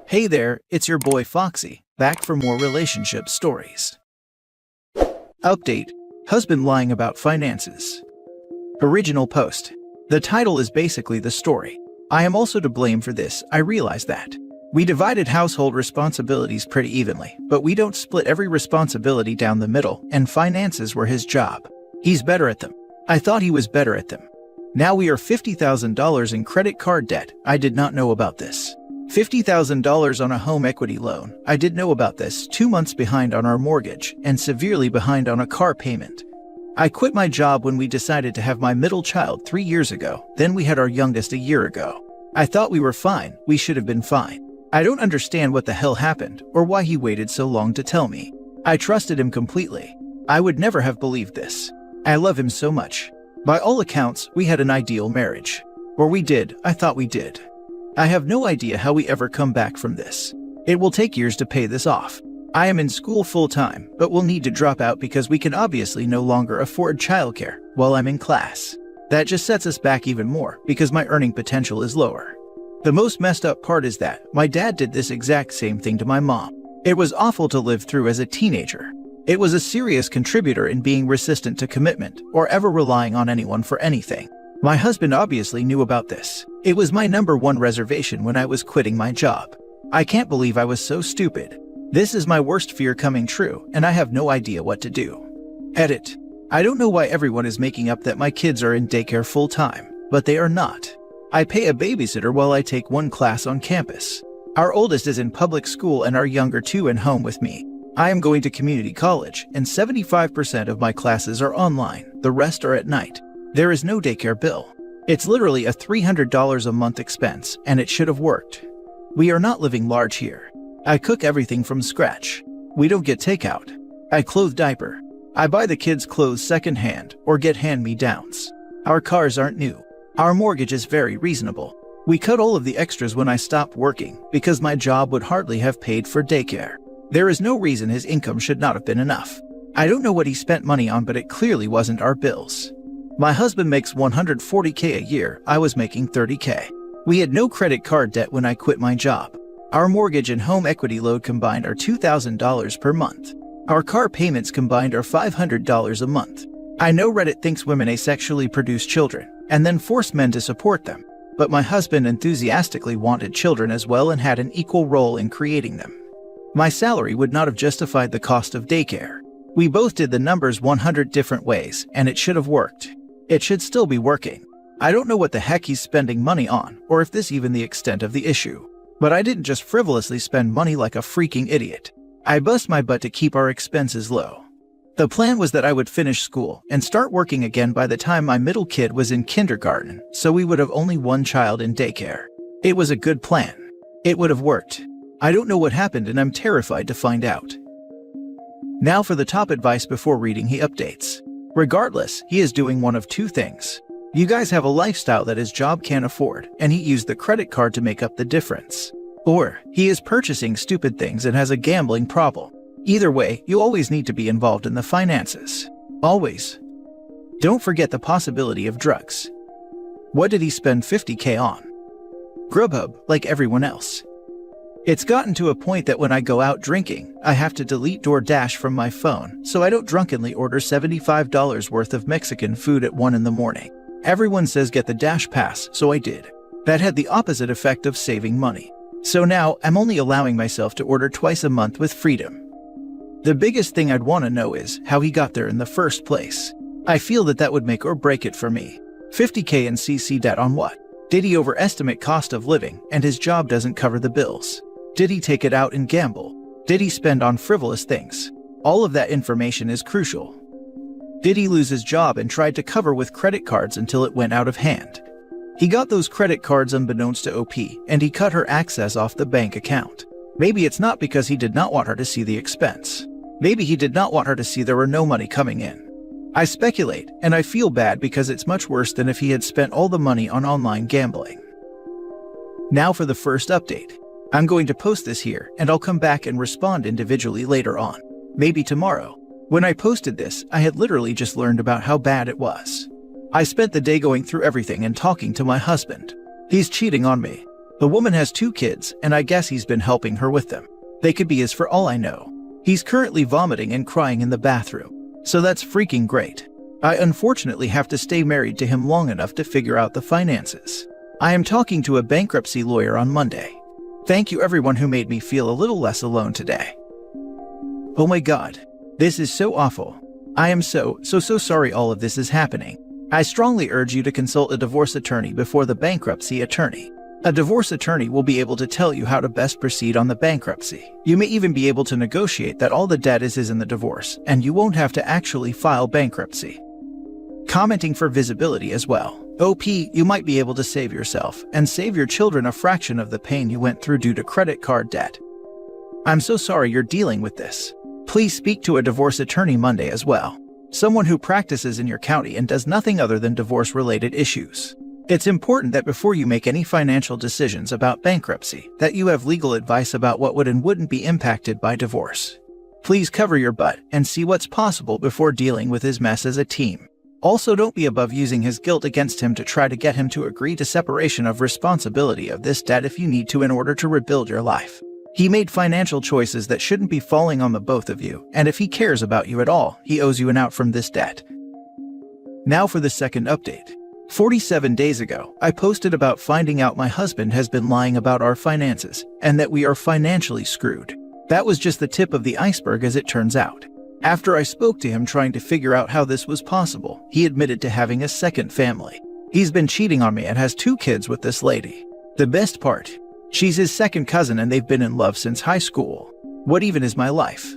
Hey there, it's your boy Foxy, back for more relationship stories. Update: Husband lying about finances. Original post. The title is basically the story. I am also to blame for this, I realize that. We divided household responsibilities pretty evenly, but we don't split every responsibility down the middle, and finances were his job. He's better at them. I thought he was better at them. Now we are $50,000 in credit card debt. I did not know about this. $50,000 on a home equity loan. I did know about this. 2 months behind on our mortgage, and severely behind on a car payment. I quit my job when we decided to have my middle child 3 years ago. Then we had our youngest a year ago. I thought we were fine. We should have been fine. I don't understand what the hell happened, or why he waited so long to tell me. I trusted him completely. I would never have believed this. I love him so much. By all accounts, we had an ideal marriage. Or we did. I thought we did. I have no idea how we ever come back from this. It will take years to pay this off. I am in school full-time, but will need to drop out because we can obviously no longer afford childcare while I'm in class. That just sets us back even more because my earning potential is lower. The most messed up part is that my dad did this exact same thing to my mom. It was awful to live through as a teenager. It was a serious contributor in being resistant to commitment or ever relying on anyone for anything. My husband obviously knew about this. It was my #1 reservation when I was quitting my job. I can't believe I was so stupid. This is my worst fear coming true, and I have no idea what to do. Edit. I don't know why everyone is making up that my kids are in daycare full-time, but they are not. I pay a babysitter while I take one class on campus. Our oldest is in public school and our younger 2 in home with me. I am going to community college, and 75% of my classes are online, the rest are at night. There is no daycare bill. It's literally a $300 a month expense, and it should have worked. We are not living large here. I cook everything from scratch. We don't get takeout. I clothe diaper. I buy the kids' clothes secondhand or get hand-me-downs. Our cars aren't new. Our mortgage is very reasonable. We cut all of the extras when I stopped working because my job would hardly have paid for daycare. There is no reason his income should not have been enough. I don't know what he spent money on, but it clearly wasn't our bills. My husband makes $140K a year. I was making $30K. We had no credit card debt when I quit my job. Our mortgage and home equity load combined are $2,000 per month. Our car payments combined are $500 a month. I know Reddit thinks women asexually produce children and then force men to support them, but my husband enthusiastically wanted children as well and had an equal role in creating them. My salary would not have justified the cost of daycare. We both did the numbers 100 different ways, and it should have worked. It should still be working. I don't know what the heck he's spending money on, or if this even the extent of the issue. But I didn't just frivolously spend money like a freaking idiot. I bust my butt to keep our expenses low. The plan was that I would finish school and start working again by the time my middle kid was in kindergarten, so we would have only one child in daycare. It was a good plan. It would have worked. I don't know what happened and I'm terrified to find out. Now for the top advice before reading he updates. Regardless, he is doing one of two things. You guys have a lifestyle that his job can't afford, and he used the credit card to make up the difference. Or, he is purchasing stupid things and has a gambling problem. Either way, you always need to be involved in the finances. Always. Don't forget the possibility of drugs. What did he spend $50K on? Grubhub, like everyone else. It's gotten to a point that when I go out drinking, I have to delete DoorDash from my phone so I don't drunkenly order $75 worth of Mexican food at 1 in the morning. Everyone says get the Dash Pass, so I did. That had the opposite effect of saving money. So now I'm only allowing myself to order twice a month with freedom. The biggest thing I'd want to know is how he got there in the first place. I feel that would make or break it for me. $50K in CC debt on what? Did he overestimate cost of living and his job doesn't cover the bills? Did he take it out and gamble? Did he spend on frivolous things? All of that information is crucial. Did he lose his job and tried to cover with credit cards until it went out of hand? He got those credit cards unbeknownst to OP, and he cut her access off the bank account. Maybe it's not because he did not want her to see the expense. Maybe he did not want her to see there were no money coming in. I speculate, and I feel bad because it's much worse than if he had spent all the money on online gambling. Now for the first update. I'm going to post this here, and I'll come back and respond individually later on. Maybe tomorrow. When I posted this, I had literally just learned about how bad it was. I spent the day going through everything and talking to my husband. He's cheating on me. The woman has 2 kids, and I guess he's been helping her with them. They could be his for all I know. He's currently vomiting and crying in the bathroom, so that's freaking great. I unfortunately have to stay married to him long enough to figure out the finances. I am talking to a bankruptcy lawyer on Monday. Thank you everyone who made me feel a little less alone today. Oh my god. This is so awful. I am so sorry all of this is happening. I strongly urge you to consult a divorce attorney before the bankruptcy attorney. A divorce attorney will be able to tell you how to best proceed on the bankruptcy. You may even be able to negotiate that all the debt is in the divorce, and you won't have to actually file bankruptcy. Commenting for visibility as well. OP, you might be able to save yourself and save your children a fraction of the pain you went through due to credit card debt. I'm so sorry you're dealing with this. Please speak to a divorce attorney Monday as well. Someone who practices in your county and does nothing other than divorce-related issues. It's important that before you make any financial decisions about bankruptcy, that you have legal advice about what would and wouldn't be impacted by divorce. Please cover your butt and see what's possible before dealing with his mess as a team. Also, don't be above using his guilt against him to try to get him to agree to separation of responsibility of this debt if you need to in order to rebuild your life. He made financial choices that shouldn't be falling on the both of you, and if he cares about you at all, he owes you an out from this debt. Now for the second update. 47 days ago, I posted about finding out my husband has been lying about our finances, and that we are financially screwed. That was just the tip of the iceberg as it turns out. After I spoke to him trying to figure out how this was possible, he admitted to having a second family. He's been cheating on me and has 2 kids with this lady. The best part? She's his second cousin and they've been in love since high school. What even is my life?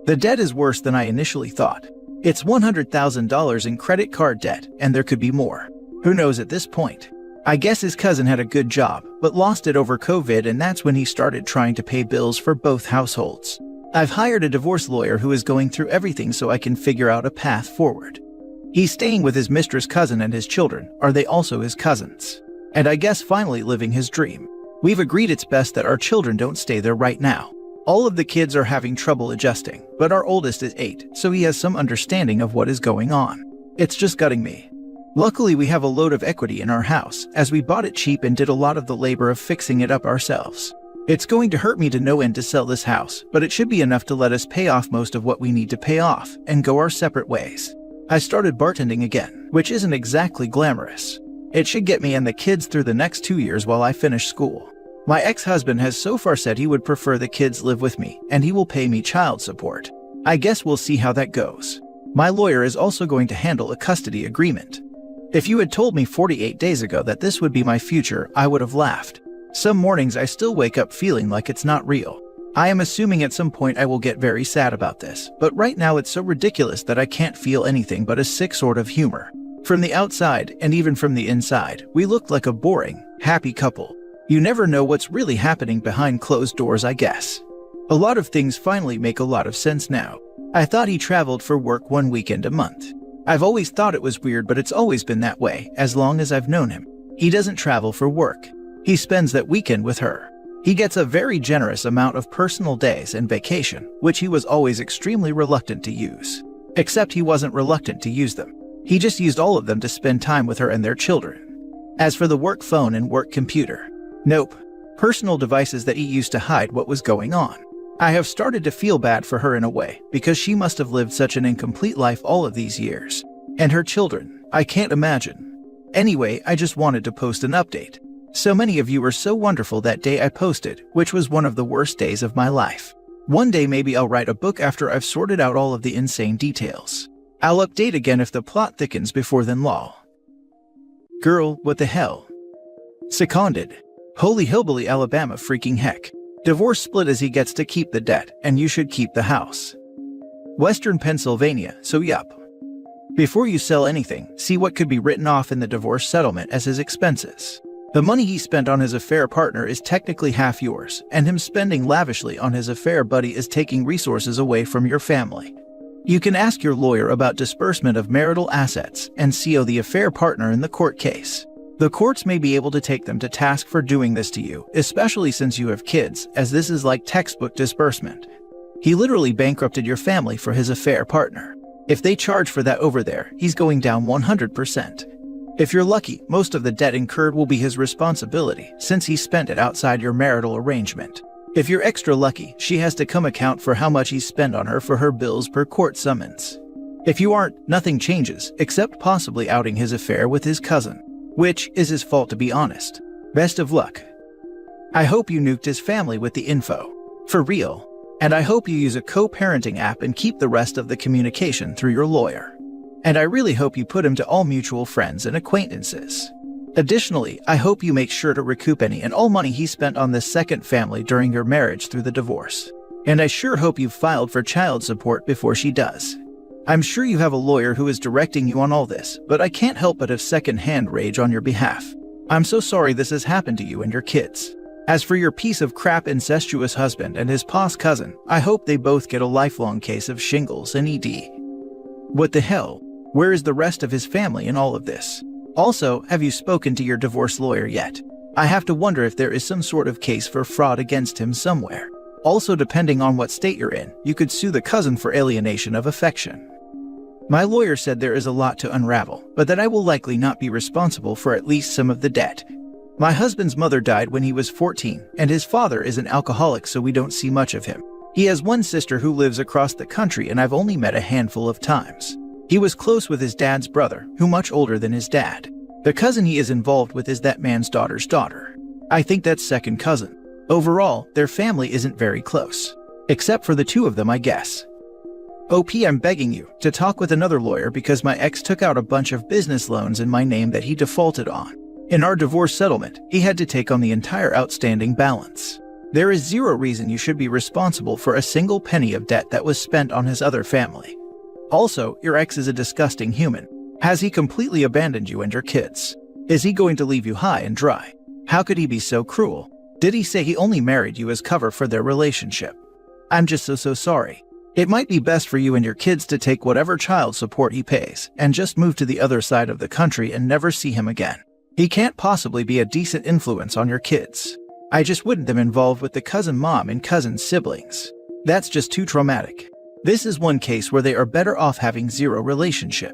The debt is worse than I initially thought. It's $100,000 in credit card debt, and there could be more. Who knows at this point? I guess his cousin had a good job, but lost it over COVID, and that's when he started trying to pay bills for both households. I've hired a divorce lawyer who is going through everything so I can figure out a path forward. He's staying with his mistress' cousin and his children. Are they also his cousins? And I guess finally living his dream. We've agreed it's best that our children don't stay there right now. All of the kids are having trouble adjusting, but our oldest is 8, so he has some understanding of what is going on. It's just gutting me. Luckily, we have a load of equity in our house, as we bought it cheap and did a lot of the labor of fixing it up ourselves. It's going to hurt me to no end to sell this house, but it should be enough to let us pay off most of what we need to pay off and go our separate ways. I started bartending again, which isn't exactly glamorous. It should get me and the kids through the next 2 years while I finish school. My ex-husband has so far said he would prefer the kids live with me, and he will pay me child support. I guess we'll see how that goes. My lawyer is also going to handle a custody agreement. If you had told me 48 days ago that this would be my future, I would have laughed. Some mornings I still wake up feeling like it's not real. I am assuming at some point I will get very sad about this, but right now it's so ridiculous that I can't feel anything but a sick sort of humor. From the outside, and even from the inside, we looked like a boring, happy couple. You never know what's really happening behind closed doors, I guess. A lot of things finally make a lot of sense now. I thought he traveled for work 1 weekend a month. I've always thought it was weird, but it's always been that way, as long as I've known him. He doesn't travel for work. He spends that weekend with her. He gets a very generous amount of personal days and vacation, which he was always extremely reluctant to use. Except he wasn't reluctant to use them. He just used all of them to spend time with her and their children. As for the work phone and work computer, nope. Personal devices that he used to hide what was going on. I have started to feel bad for her in a way, because she must have lived such an incomplete life all of these years. And her children, I can't imagine. Anyway, I just wanted to post an update. So many of you were so wonderful that day I posted, which was one of the worst days of my life. One day maybe I'll write a book after I've sorted out all of the insane details. I'll update again if the plot thickens before then lol. Girl, what the hell? Seconded. Holy hillbilly Alabama freaking heck. Divorce split as he gets to keep the debt, and you should keep the house. Western Pennsylvania, so yup. Before you sell anything, see what could be written off in the divorce settlement as his expenses. The money he spent on his affair partner is technically half yours, and him spending lavishly on his affair buddy is taking resources away from your family. You can ask your lawyer about disbursement of marital assets and CO the affair partner in the court case. The courts may be able to take them to task for doing this to you, especially since you have kids, as this is like textbook disbursement. He literally bankrupted your family for his affair partner. If they charge for that over there, he's going down 100%. If you're lucky, most of the debt incurred will be his responsibility since he spent it outside your marital arrangement. If you're extra lucky, she has to come account for how much he spent on her for her bills per court summons. If you aren't, nothing changes, except possibly outing his affair with his cousin, which is his fault to be honest. Best of luck. I hope you nuked his family with the info. For real. And I hope you use a co-parenting app and keep the rest of the communication through your lawyer. And I really hope you put him to all mutual friends and acquaintances. Additionally, I hope you make sure to recoup any and all money he spent on this second family during your marriage through the divorce. And I sure hope you've filed for child support before she does. I'm sure you have a lawyer who is directing you on all this, but I can't help but have second-hand rage on your behalf. I'm so sorry this has happened to you and your kids. As for your piece of crap incestuous husband and his pos cousin, I hope they both get a lifelong case of shingles and ED. What the hell? Where is the rest of his family in all of this? Also, have you spoken to your divorce lawyer yet? I have to wonder if there is some sort of case for fraud against him somewhere. Also, depending on what state you're in, you could sue the cousin for alienation of affection. My lawyer said there is a lot to unravel, but that I will likely not be responsible for at least some of the debt. My husband's mother died when he was 14, and his father is an alcoholic, so we don't see much of him. He has one sister who lives across the country and I've only met a handful of times. He was close with his dad's brother, who much older than his dad. The cousin he is involved with is that man's daughter's daughter. I think that's second cousin. Overall, their family isn't very close. Except for the two of them, I guess. OP, I'm begging you to talk with another lawyer because my ex took out a bunch of business loans in my name that he defaulted on. In our divorce settlement, he had to take on the entire outstanding balance. There is zero reason you should be responsible for a single penny of debt that was spent on his other family. Also, your ex is a disgusting human. Has he completely abandoned you and your kids? Is he going to leave you high and dry? How could he be so cruel? Did he say he only married you as cover for their relationship? I'm just so sorry. It might be best for you and your kids to take whatever child support he pays and just move to the other side of the country and never see him again. He can't possibly be a decent influence on your kids. I just wouldn't them involved with the cousin mom and cousin siblings. That's just too traumatic. This is one case where they are better off having zero relationship.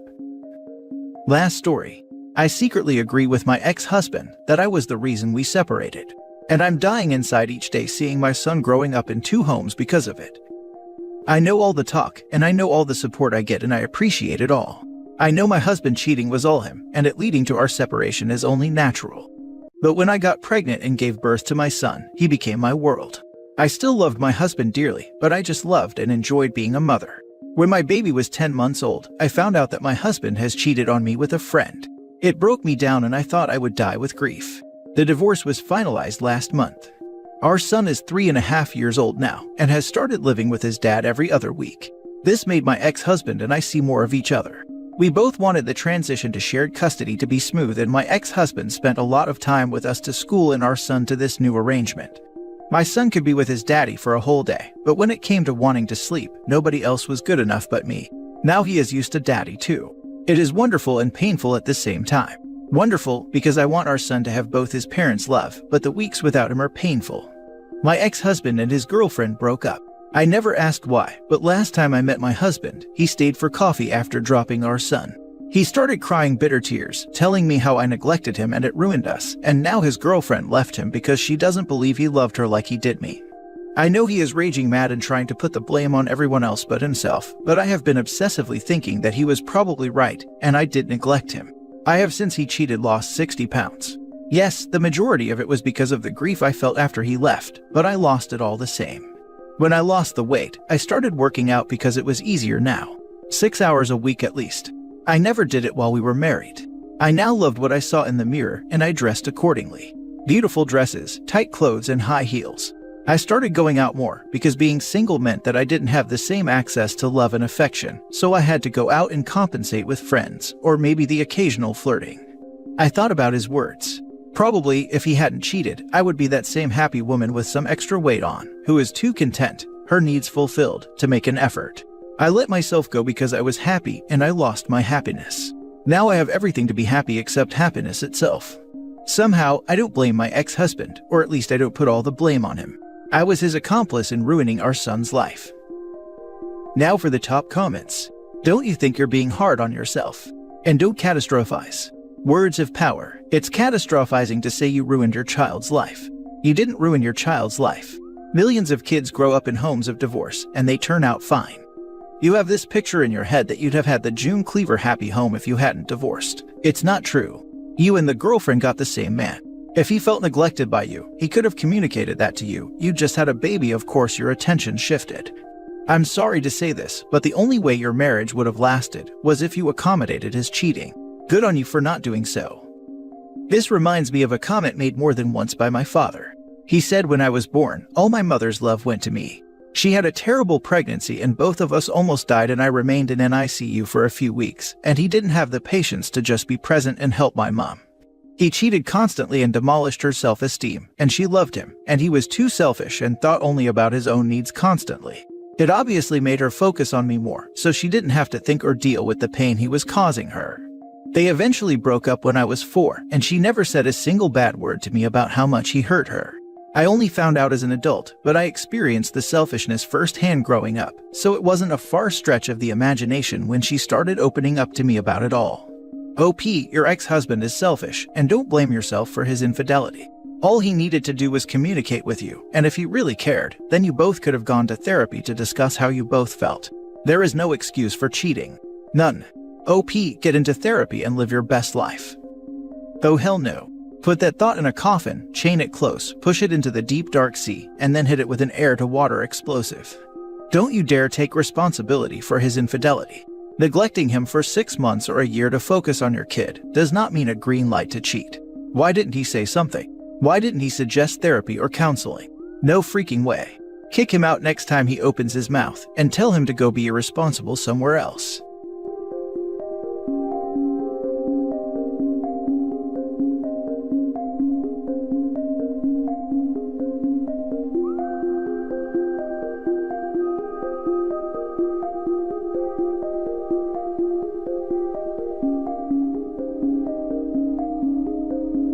Last story. I secretly agree with my ex-husband that I was the reason we separated. And I'm dying inside each day seeing my son growing up in two homes because of it. I know all the talk and I know all the support I get and I appreciate it all. I know my husband cheating was all him and it leading to our separation is only natural. But when I got pregnant and gave birth to my son, he became my world. I still loved my husband dearly, but I just loved and enjoyed being a mother. When my baby was 10 months old, I found out that my husband has cheated on me with a friend. It broke me down and I thought I would die with grief. The divorce was finalized last month. Our son is 3.5 years old now and has started living with his dad every other week. This made my ex-husband and I see more of each other. We both wanted the transition to shared custody to be smooth and my ex-husband spent a lot of time with us to school and our son to this new arrangement. My son could be with his daddy for a whole day, but when it came to wanting to sleep, nobody else was good enough but me. Now he is used to daddy too. It is wonderful and painful at the same time. Wonderful because I want our son to have both his parents' love, but the weeks without him are painful. My ex-husband and his girlfriend broke up. I never asked why, but last time I met my husband, he stayed for coffee after dropping our son. He started crying bitter tears, telling me how I neglected him and it ruined us, and now his girlfriend left him because she doesn't believe he loved her like he did me. I know he is raging mad and trying to put the blame on everyone else but himself, but I have been obsessively thinking that he was probably right, and I did neglect him. I have since he cheated lost 60 pounds. Yes, the majority of it was because of the grief I felt after he left, but I lost it all the same. When I lost the weight, I started working out because it was easier now. 6 hours a week at least. I never did it while we were married. I now loved what I saw in the mirror and I dressed accordingly. Beautiful dresses, tight clothes, and high heels. I started going out more because being single meant that I didn't have the same access to love and affection, so I had to go out and compensate with friends, or maybe the occasional flirting. I thought about his words. Probably, if he hadn't cheated, I would be that same happy woman with some extra weight on, who is too content, her needs fulfilled, to make an effort. I let myself go because I was happy and I lost my happiness. Now I have everything to be happy except happiness itself. Somehow, I don't blame my ex-husband, or at least I don't put all the blame on him. I was his accomplice in ruining our son's life. Now for the top comments. Don't you think you're being hard on yourself? And don't catastrophize. Words of power. It's catastrophizing to say you ruined your child's life. You didn't ruin your child's life. Millions of kids grow up in homes of divorce, and they turn out fine. You have this picture in your head that you'd have had the June Cleaver happy home if you hadn't divorced. It's not true. You and the girlfriend got the same man. If he felt neglected by you, he could have communicated that to you. You just had a baby, of course your attention shifted. I'm sorry to say this, but the only way your marriage would have lasted was if you accommodated his cheating. Good on you for not doing so. This reminds me of a comment made more than once by my father. He said, when I was born, all my mother's love went to me. She had a terrible pregnancy and both of us almost died, and I remained in NICU for a few weeks, and he didn't have the patience to just be present and help my mom. He cheated constantly and demolished her self-esteem, and she loved him, and he was too selfish and thought only about his own needs constantly. It obviously made her focus on me more, so she didn't have to think or deal with the pain he was causing her. They eventually broke up when I was 4, and she never said a single bad word to me about how much he hurt her. I only found out as an adult, but I experienced the selfishness firsthand growing up, so it wasn't a far stretch of the imagination when she started opening up to me about it all. OP, your ex-husband is selfish, and don't blame yourself for his infidelity. All he needed to do was communicate with you, and if he really cared, then you both could have gone to therapy to discuss how you both felt. There is no excuse for cheating. None. OP, get into therapy and live your best life. Oh hell no. Put that thought in a coffin, chain it close, push it into the deep dark sea, and then hit it with an air-to-water explosive. Don't you dare take responsibility for his infidelity. Neglecting him for 6 months or a year to focus on your kid does not mean a green light to cheat. Why didn't he say something? Why didn't he suggest therapy or counseling? No freaking way. Kick him out next time he opens his mouth and tell him to go be irresponsible somewhere else.